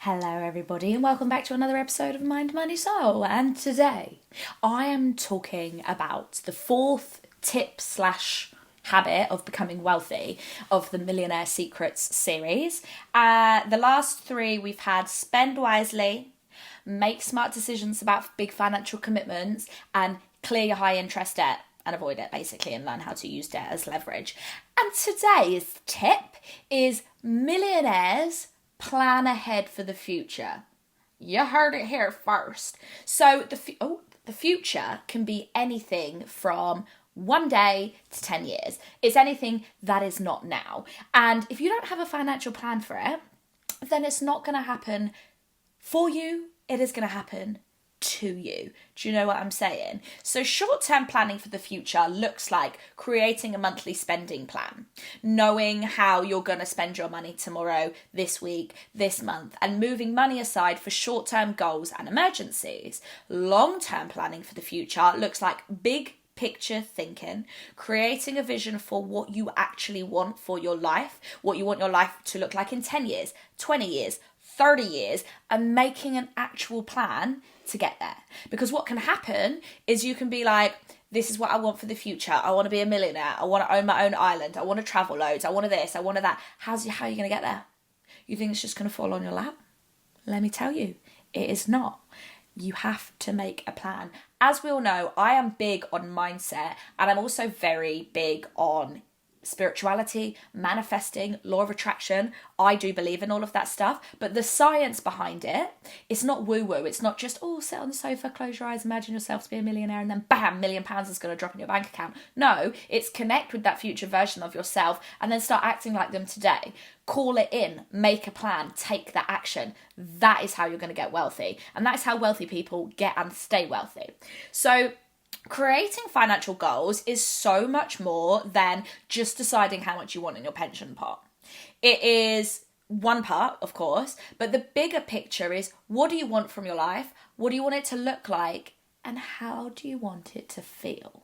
Hello everybody and welcome back to another episode of Mind, Money, Soul. And today I am talking about the fourth tip slash habit of becoming wealthy of the Millionaire Secrets series. The last three we've had spend wisely, make smart decisions about big financial commitments, and clear your high interest debt and avoid it basically, and learn how to use debt as leverage. And today's tip is millionaires plan ahead for the future. You heard it here first. So the future can be anything from 1 day to 10 years. It's anything that is not now. And if you don't have a financial plan for it, then it's not going to happen for you. It is going to happen to you. Do you know what I'm saying? So short-term planning for the future looks like creating a monthly spending plan, knowing how you're going to spend your money tomorrow, this week, this month, and moving money aside for short-term goals and emergencies. Long-term planning for the future looks like big picture thinking, creating a vision for what you actually want for your life, what you want your life to look like in 10 years, 20 years, 30 years, and making an actual plan to get there. Because what can happen is you can be like, this is what I want for the future. I want to be a millionaire. I want to own my own island. I want to travel loads. I want this. I want that. How are you going to get there? You think it's just going to fall on your lap? Let me tell you, it is not. You have to make a plan. As we all know, I am big on mindset, and I'm also very big on spirituality, manifesting, law of attraction. I do believe in all of that stuff, but the science behind it, it's not woo-woo. It's not just, sit on the sofa, close your eyes, imagine yourself to be a millionaire, and then bam, £1,000,000 is going to drop in your bank account. No, it's connect with that future version of yourself and then start acting like them today. Call it in, make a plan, take that action. That is how you're going to get wealthy. And that's how wealthy people get and stay wealthy. So creating financial goals is so much more than just deciding how much you want in your pension pot. It is one part, of course, but the bigger picture is, what do you want from your life? What do you want it to look like? And how do you want it to feel?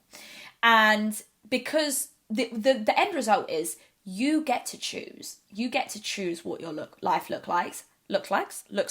And because the end result is you get to choose. You get to choose what your life looks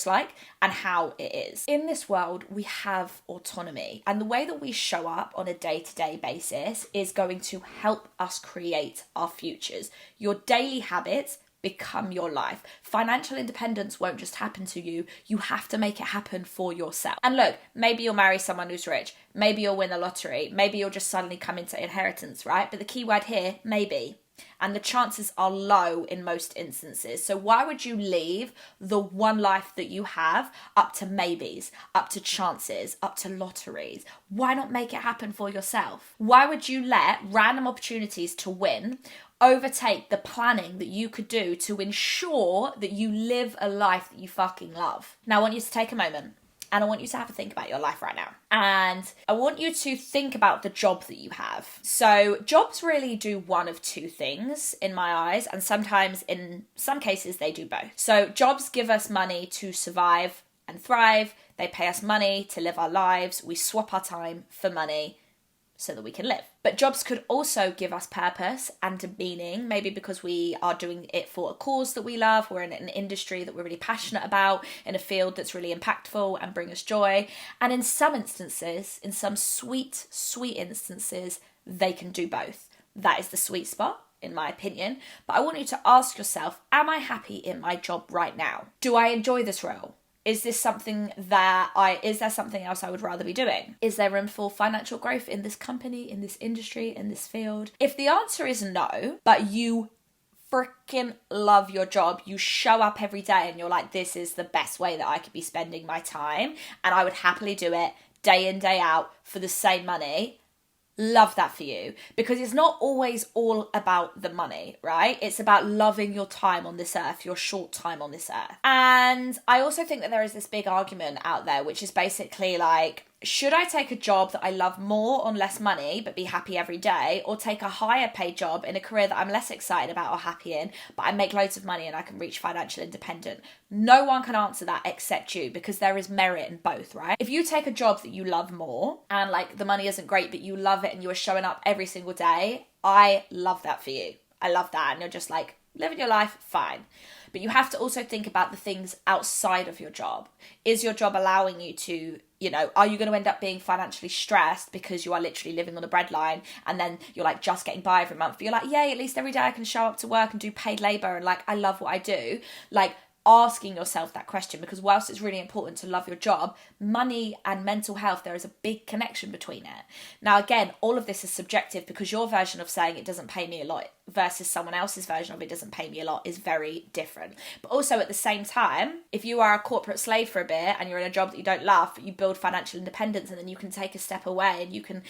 like and how it is. In this world, we have autonomy, and the way that we show up on a day-to-day basis is going to help us create our futures. Your daily habits become your life. Financial independence won't just happen to you. You have to make it happen for yourself. And look, maybe you'll marry someone who's rich. Maybe you'll win the lottery. Maybe you'll just suddenly come into inheritance, right? But the key word here, maybe. And the chances are low in most instances. So why would you leave the one life that you have up to maybes, up to chances, up to lotteries? Why not make it happen for yourself? Why would you let random opportunities to win overtake the planning that you could do to ensure that you live a life that you fucking love? Now, I want you to take a moment. And I want you to have a think about your life right now. And I want you to think about the job that you have. So jobs really do one of two things in my eyes. And sometimes in some cases they do both. So jobs give us money to survive and thrive. They pay us money to live our lives. We swap our time for money so that we can live. But jobs could also give us purpose and a meaning, maybe because we are doing it for a cause that we love, we're in an industry that we're really passionate about, in a field that's really impactful and bring us joy. And in some instances, in some sweet instances, they can do both. That is the sweet spot, in my opinion. But I want you to ask yourself, am I happy in my job right now? Do I enjoy this role? Is there something else I would rather be doing? Is there room for financial growth in this company, in this industry, in this field? If the answer is no, but you freaking love your job, you show up every day and you're like, this is the best way that I could be spending my time and I would happily do it day in, day out for the same money, love that for you, because it's not always all about the money, right? It's about loving your time on this earth, your short time on this earth. And I also think that there is this big argument out there, which is basically like, should I take a job that I love more on less money but be happy every day, or take a higher paid job in a career that I'm less excited about or happy in, but I make loads of money and I can reach financial independence? No one can answer that except you, because there is merit in both, right? If you take a job that you love more and like the money isn't great but you love it and you are showing up every single day, I love that for you. I love that. And you're just like living your life, fine. But you have to also think about the things outside of your job. Is your job allowing you to, are you going to end up being financially stressed because you are literally living on the breadline and then you're like just getting by every month? But you're like, yay, at least every day I can show up to work and do paid labor and like I love what I do. Like, asking yourself that question, because whilst it's really important to love your job, money and mental health, there is a big connection between it. Now, again, all of this is subjective because your version of saying it doesn't pay me a lot versus someone else's version of it doesn't pay me a lot is very different. But also at the same time, if you are a corporate slave for a bit and you're in a job that you don't love, you build financial independence and then you can take a step away and you can,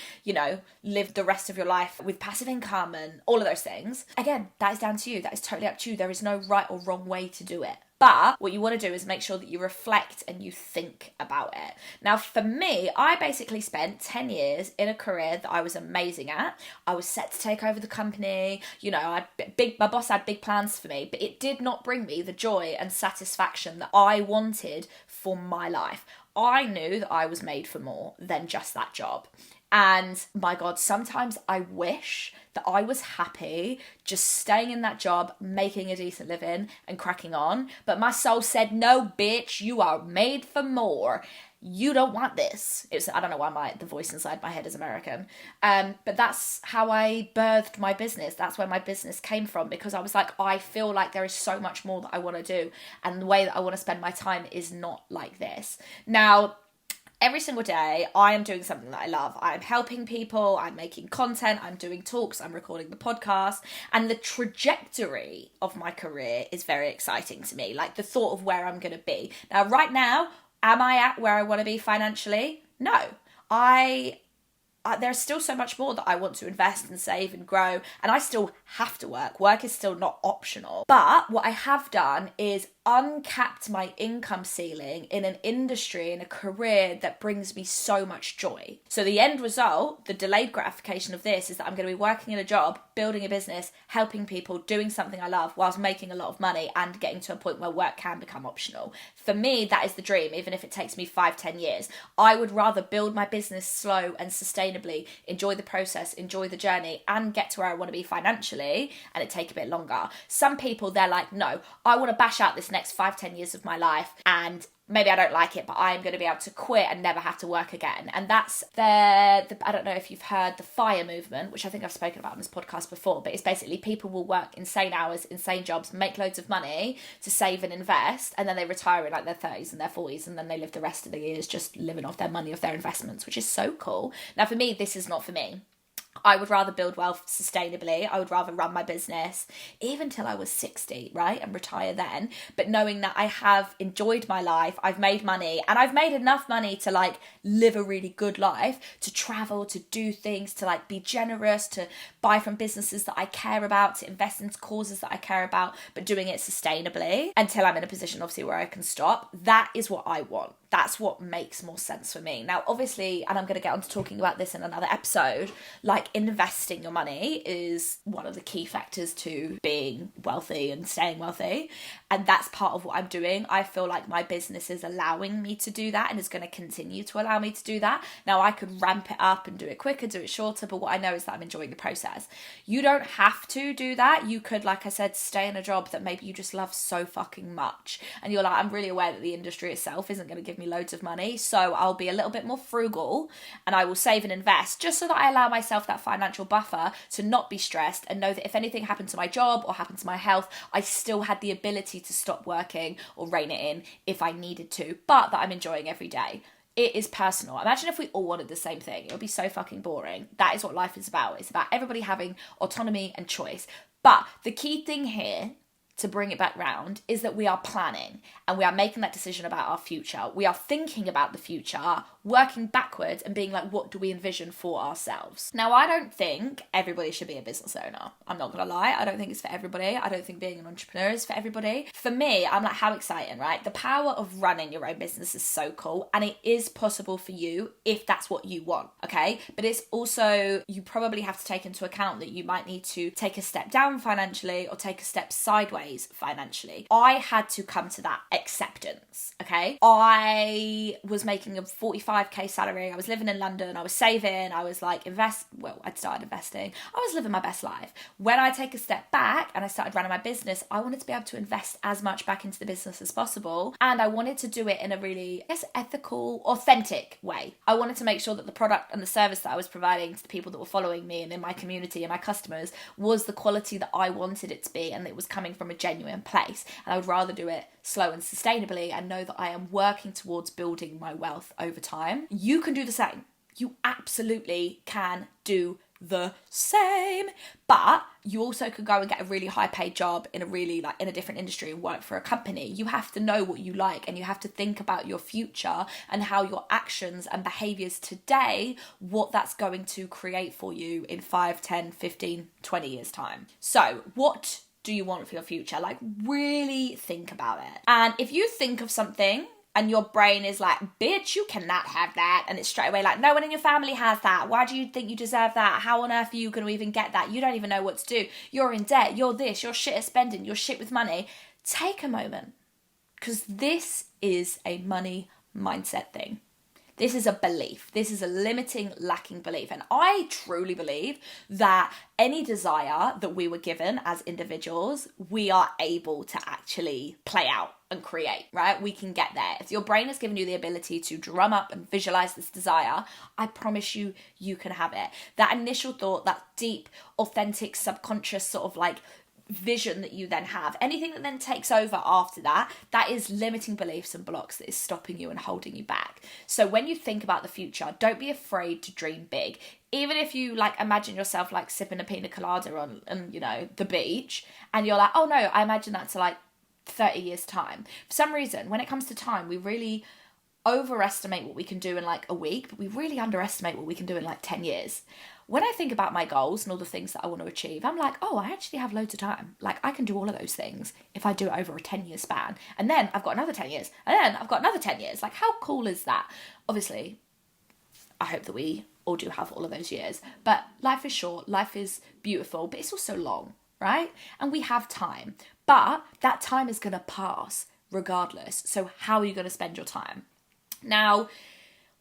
live the rest of your life with passive income and all of those things. Again, that is down to you. That is totally up to you. There is no right or wrong way to do it. But what you want to do is make sure that you reflect and you think about it. Now, for me, I basically spent 10 years in a career that I was amazing at. I was set to take over the company. My boss had big plans for me, but it did not bring me the joy and satisfaction that I wanted for my life. I knew that I was made for more than just that job. And my God, sometimes I wish that I was happy just staying in that job, making a decent living and cracking on. But my soul said, no, bitch, you are made for more. You don't want this. I don't know why the voice inside my head is American. But that's how I birthed my business. That's where my business came from, because I was like, I feel like there is so much more that I want to do. And the way that I want to spend my time is not like this. Now, every single day, I am doing something that I love. I'm helping people, I'm making content, I'm doing talks, I'm recording the podcast, and the trajectory of my career is very exciting to me. Like the thought of where I'm going to be. Now, right now, am I at where I want to be financially? No. There's still so much more that I want to invest and save and grow, and I still have to work. Work is still not optional. But what I have done is uncapped my income ceiling in an industry, in a career that brings me so much joy. So the end result, the delayed gratification of this, is that I'm going to be working in a job, building a business, helping people, doing something I love whilst making a lot of money and getting to a point where work can become optional. For me, that is the dream, even if it takes me 5-10 years. I would rather build my business slow and sustainably, enjoy the process, enjoy the journey, and get to where I want to be financially, and it take a bit longer. Some people, they're like, no, I want to bash out this next 5-10 years of my life, and maybe I don't like it, but I am going to be able to quit and never have to work again. And that's I don't know if you've heard the FIRE movement, which I think I've spoken about on this podcast before, but it's basically people will work insane hours, insane jobs, make loads of money to save and invest, and then they retire in like their 30s and their 40s, and then they live the rest of the years just living off their money, off their investments, which is so cool. Now, for me, this is not for me. I would rather build wealth sustainably. I would rather run my business even till I was 60, right? And retire then. But knowing that I have enjoyed my life, I've made money, and I've made enough money to like live a really good life, to travel, to do things, to like be generous, to buy from businesses that I care about, to invest in causes that I care about, but doing it sustainably until I'm in a position obviously where I can stop. That is what I want. That's what makes more sense for me. Now, obviously, and I'm going to get on to talking about this in another episode, like investing your money is one of the key factors to being wealthy and staying wealthy. And that's part of what I'm doing. I feel like my business is allowing me to do that and is going to continue to allow me to do that. Now, I could ramp it up and do it quicker, do it shorter, but what I know is that I'm enjoying the process. You don't have to do that. You could, like I said, stay in a job that maybe you just love so fucking much. And you're like, I'm really aware that the industry itself isn't going to give me loads of money, so I'll be a little bit more frugal and I will save and invest just so that I allow myself that financial buffer to not be stressed and know that if anything happened to my job or happened to my health, I still had the ability to stop working or rein it in if I needed to, but that I'm enjoying every day. It is personal. Imagine if we all wanted the same thing. It would be so fucking boring. That is what life is about. It's about everybody having autonomy and choice. But the key thing here, to bring it back round, is that we are planning and we are making that decision about our future. We are thinking about the future, working backwards and being like, what do we envision for ourselves? Now, I don't think everybody should be a business owner. I'm not gonna lie. I don't think it's for everybody. I don't think being an entrepreneur is for everybody. For me, I'm like, how exciting, right? The power of running your own business is so cool, and it is possible for you if that's what you want, okay? But it's also, you probably have to take into account that you might need to take a step down financially or take a step sideways ways financially. I had to come to that acceptance, okay? I was making a 45k salary. I was living in London. I was saving. I was like I'd started investing. I was living my best life. When I take a step back and I started running my business, I wanted to be able to invest as much back into the business as possible. And I wanted to do it in a really, ethical, authentic way. I wanted to make sure that the product and the service that I was providing to the people that were following me and in my community and my customers was the quality that I wanted it to be, and it was coming from a genuine place. And I would rather do it slow and sustainably and know that I am working towards building my wealth over time. You can do the same. You absolutely can do the same, but you also could go and get a really high paid job in a really in a different industry and work for a company. You have to know what you like, and you have to think about your future and how your actions and behaviors today, what that's going to create for you in 5, 10, 15, 20 years time. So what do you want for your future? Really think about it. And if you think of something and your brain is like, bitch, you cannot have that, and it's straight away like, no one in your family has that. Why do you think you deserve that? How on earth are you going to even get that? You don't even know what to do. You're in debt. You're this. You're shit at spending. You're shit with money. Take a moment, because this is a money mindset thing. This is a belief. This is a limiting, lacking belief. And I truly believe that any desire that we were given as individuals, we are able to actually play out and create, right? We can get there. If your brain has given you the ability to drum up and visualize this desire, I promise you, you can have it. That initial thought, that deep, authentic, subconscious sort of vision that you then have, anything that then takes over after that, that is limiting beliefs and blocks that is stopping you and holding you back. So when you think about the future, don't be afraid to dream big. Even if you imagine yourself sipping a pina colada on the beach, and you're like, oh no, I imagine that to 30 years time. For some reason, when it comes to time, we really overestimate what we can do in a week, but we really underestimate what we can do in 10 years. When I think about my goals and all the things that I want to achieve, I'm like, oh, I actually have loads of time. I can do all of those things if I do it over a 10-year span. And then I've got another 10 years. And then I've got another 10 years. How cool is that? Obviously, I hope that we all do have all of those years. But life is short. Life is beautiful. But it's also long, right? And we have time. But that time is going to pass regardless. So how are you going to spend your time? Now,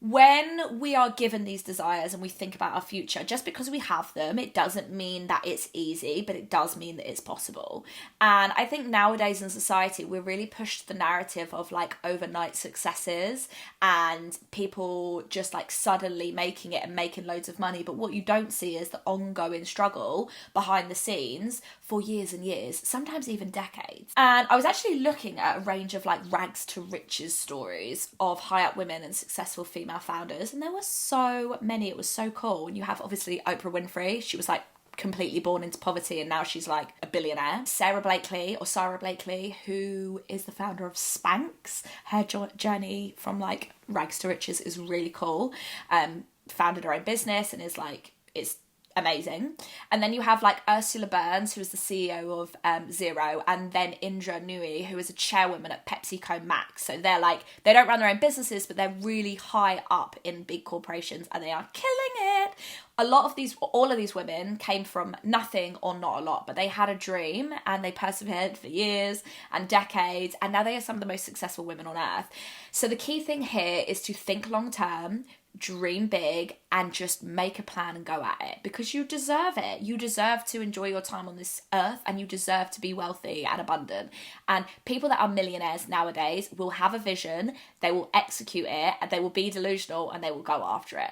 when we are given these desires and we think about our future, just because we have them, it doesn't mean that it's easy, but it does mean that it's possible. And I think nowadays in society, we're really pushed the narrative of overnight successes and people just suddenly making it and making loads of money. But what you don't see is the ongoing struggle behind the scenes for years and years, sometimes even decades. And I was actually looking at a range of rags to riches stories of high up women and successful female founders, and there were so many. It was so cool. And you have obviously Oprah Winfrey. She was completely born into poverty and now she's a billionaire. Sarah Blakely, who is the founder of Spanx. Her journey from rags to riches is really cool. Founded her own business and is it's amazing. And then you have Ursula Burns, who is the CEO of Zero, and then Indra Nooyi, who is a chairwoman at PepsiCo Max. So they're they don't run their own businesses, but they're really high up in big corporations and they are killing it. All of these women came from nothing or not a lot, but they had a dream and they persevered for years and decades, and now they are some of the most successful women on earth. So the key thing here is to think long term, dream big, and just make a plan and go at it, because you deserve it. You deserve to enjoy your time on this earth, and you deserve to be wealthy and abundant. And people that are millionaires nowadays will have a vision, they will execute it, and they will be delusional, and they will go after it.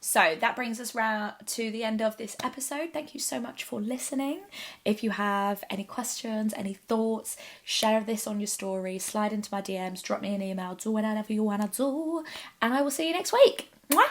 So that brings us round to the end of this episode. Thank you so much for listening. If you have any questions, any thoughts, share this on your story, slide into my DMs, drop me an email, do whatever you want to do, and I will see you next week. Mwah!